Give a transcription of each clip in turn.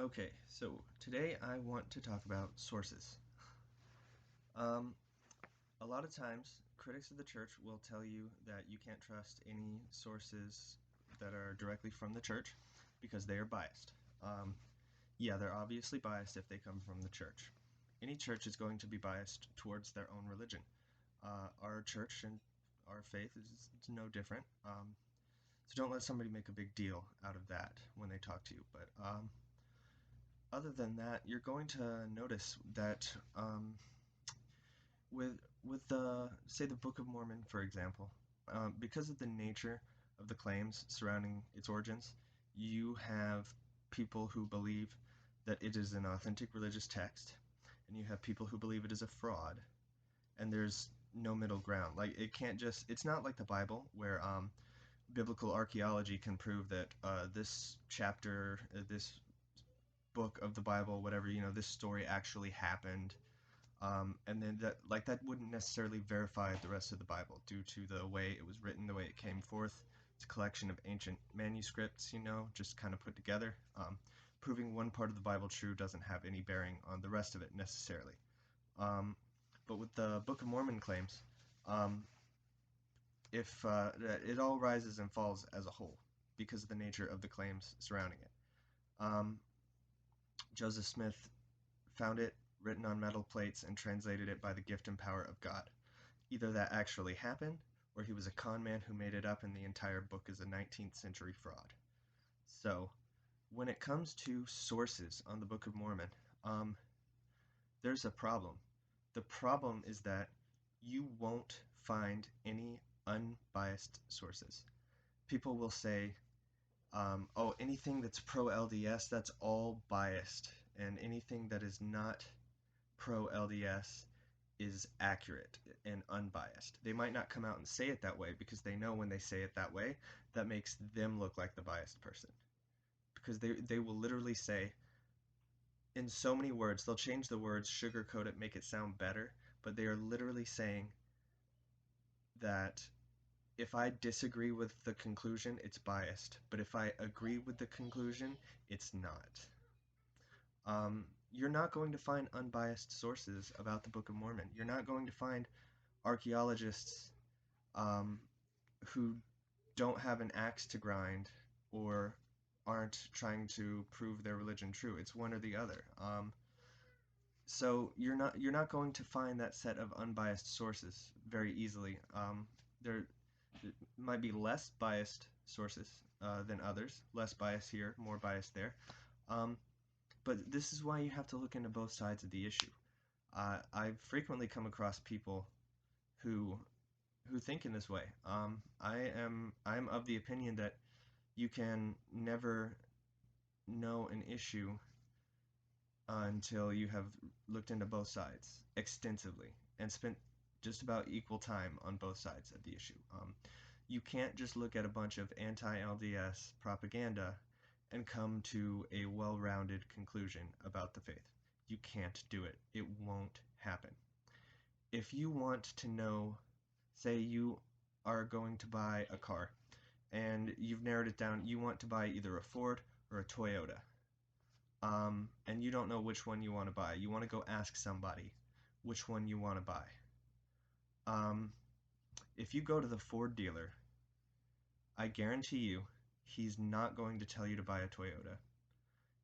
Okay, so today I want to talk about sources. Um, a lot of times, critics of the church will tell you that you can't trust any sources that are directly from the church because they are biased. Um, yeah, they're obviously biased if they come from the church. Any church is going to be biased towards their own religion. Our church and our faith is no different. So don't let somebody make a big deal out of that when they talk to you. But other than that, you're going to notice that with with the say the Book of Mormon, for example, because of the nature of the claims surrounding its origins, you have people who believe that it is an authentic religious text, and you have people who believe it is a fraud, and there's no middle ground. Like it's not like the Bible where biblical archaeology can prove that this chapter, this book of the Bible, whatever, this story actually happened. And then that wouldn't necessarily verify the rest of the Bible due to the way it was written, the way it came forth. It's a collection of ancient manuscripts, just kind of put together. Proving one part of the Bible true doesn't have any bearing on the rest of it necessarily. Um, but with the Book of Mormon claims, um, if it all rises and falls as a whole because of the nature of the claims surrounding it. Um, Joseph Smith found it written on metal plates and translated it by the gift and power of God. Either that actually happened, or he was a con man who made it up and the entire book is a 19th century fraud. So, when it comes to sources on the Book of Mormon, um, there's a problem. The problem is that you won't find any unbiased sources. People will say, oh, anything that's pro LDS, that's all biased, and anything that is not pro LDS is accurate and unbiased. They might not come out and say it that way because they know when they say it that way, that makes them look like the biased person. Because they will literally say, in so many words, they'll change the words, sugarcoat it, make it sound better, but they are literally saying that if I disagree with the conclusion, it's biased, but if I agree with the conclusion, it's not. You're not going to find unbiased sources about the Book of Mormon. You're not going to find archaeologists um, who don't have an axe to grind or aren't trying to prove their religion true. It's one or the other. So you're not going to find that set of unbiased sources very easily. There might be less biased sources than others. Less bias here, more bias there. Um, but this is why you have to look into both sides of the issue. I've frequently come across people who think in this way. I'm of the opinion that you can never know an issue until you have looked into both sides extensively and spent just about equal time on both sides of the issue. You can't just look at a bunch of anti-LDS propaganda and come to a well-rounded conclusion about the faith. You can't do it. It won't happen. If you want to know, say you are going to buy a car and you've narrowed it down, you want to buy either a Ford or a Toyota, and you don't know which one you want to buy. You want to go ask somebody which one you want to buy. Um, if you go to the Ford dealer, I guarantee you he's not going to tell you to buy a Toyota.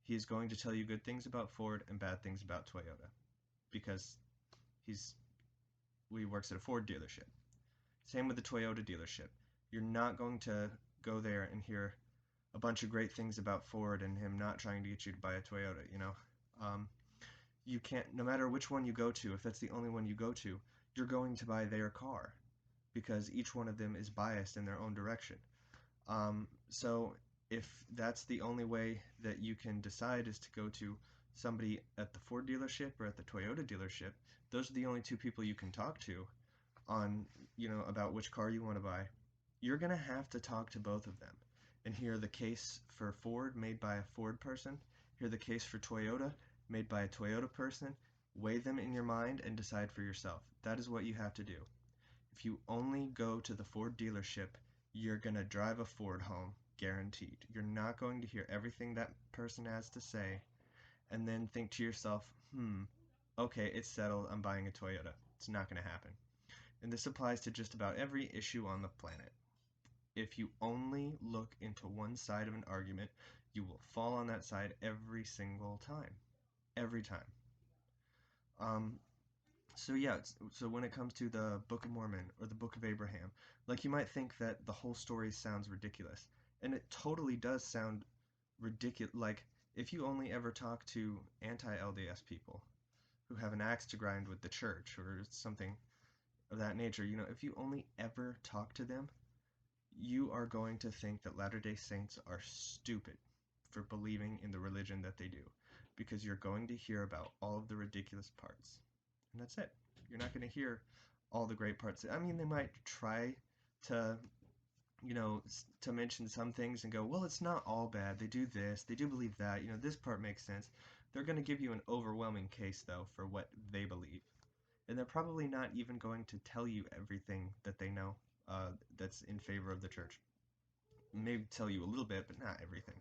He is going to tell you good things about Ford and bad things about Toyota because he's he works at a Ford dealership. Same with the Toyota dealership. You're not going to go there and hear a bunch of great things about Ford and him not trying to get you to buy a Toyota. Um, you can't, no matter which one you go to, if that's the only one you go to, you're going to buy their car because each one of them is biased in their own direction. So if that's the only way that you can decide is to go to somebody at the Ford dealership or at the Toyota dealership, those are the only two people you can talk to on, about which car you want to buy. You're going to have to talk to both of them and hear the case for Ford made by a Ford person, hear the case for Toyota made by a Toyota person, weigh them in your mind and decide for yourself. That is what you have to do. If you only go to the Ford dealership, you're going to drive a Ford home, guaranteed. You're not going to hear everything that person has to say, and then think to yourself, okay, it's settled, I'm buying a Toyota. It's not going to happen. And this applies to just about every issue on the planet. If you only look into one side of an argument, you will fall on that side every single time. Every time. Um, so yeah, so when it comes to the Book of Mormon or the Book of Abraham, like you might think that the whole story sounds ridiculous, and it totally does sound ridiculous. Like if you only ever talk to anti-LDS people who have an axe to grind with the church or something of that nature, if you only ever talk to them, you are going to think that Latter-day Saints are stupid for believing in the religion that they do, because you're going to hear about all of the ridiculous parts. And that's it. You're not going to hear all the great parts. I mean, they might try to, to mention some things and go, well, it's not all bad. They do this, they do believe that, this part makes sense. They're going to give you an overwhelming case, though, for what they believe. And they're probably not even going to tell you everything that they know that's in favor of the church. Maybe tell you a little bit, but not everything.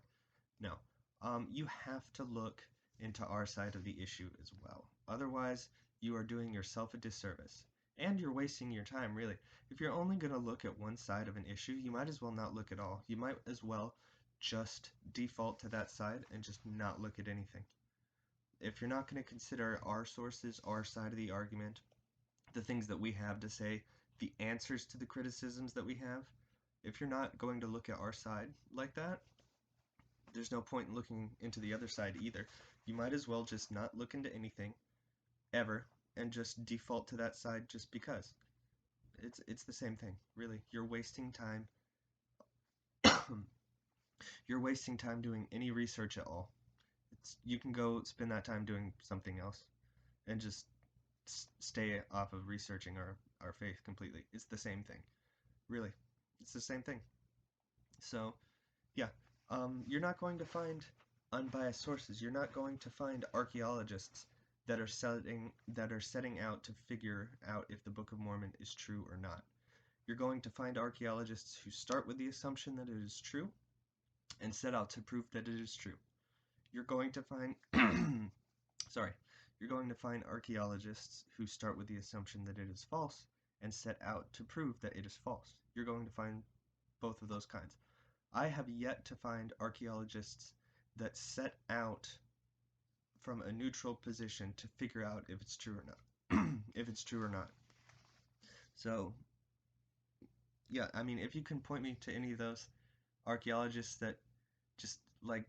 No. You have to look into our side of the issue as well. Otherwise, you are doing yourself a disservice. And you're wasting your time, really. If you're only going to look at one side of an issue, you might as well not look at all. You might as well just default to that side and just not look at anything. If you're not going to consider our sources, our side of the argument, the things that we have to say, the answers to the criticisms that we have, if you're not going to look at our side like that, there's no point in looking into the other side either. You might as well just not look into anything ever and just default to that side just because. It's the same thing, really. You're wasting time. You're wasting time doing any research at all. You can go spend that time doing something else and just stay off of researching our faith completely. It's the same thing. Really. It's the same thing. So, yeah. You're not going to find unbiased sources. You're not going to find archaeologists that are setting out to figure out if the Book of Mormon is true or not. You're going to find archaeologists who start with the assumption that it is true and set out to prove that it is true. You're going to find sorry. You're going to find archaeologists who start with the assumption that it is false and set out to prove that it is false. You're going to find both of those kinds. I have yet to find archaeologists that set out from a neutral position to figure out if it's true or not. If it's true or not. So, yeah, I mean, if you can point me to any of those archaeologists that just like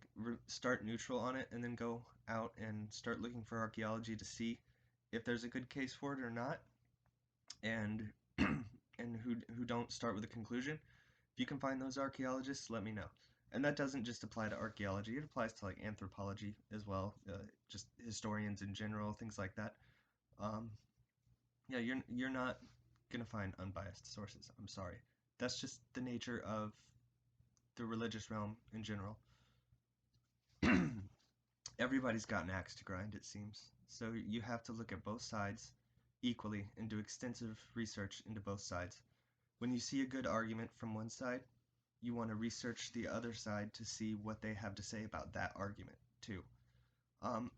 start neutral on it and then go out and start looking for archaeology to see if there's a good case for it or not, and and who don't start with a conclusion, if you can find those archaeologists, let me know. And that doesn't just apply to archaeology, it applies to like anthropology as well, just historians in general, things like that. Um, yeah, you're not gonna find unbiased sources. I'm sorry. That's just the nature of the religious realm in general. Everybody's got an axe to grind, it seems. So you have to look at both sides equally and do extensive research into both sides. When you see a good argument from one side, you want to research the other side to see what they have to say about that argument too. Um,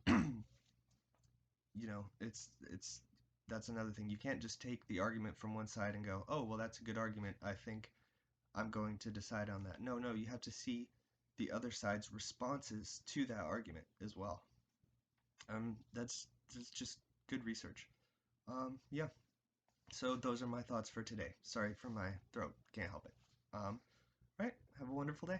it's that's another thing. You can't just take the argument from one side and go, oh, well, that's a good argument. I think I'm going to decide on that. No, you have to see the other side's responses to that argument as well. That's just good research. Yeah. So those are my thoughts for today. Sorry for my throat. Can't help it. Right. Have a wonderful day.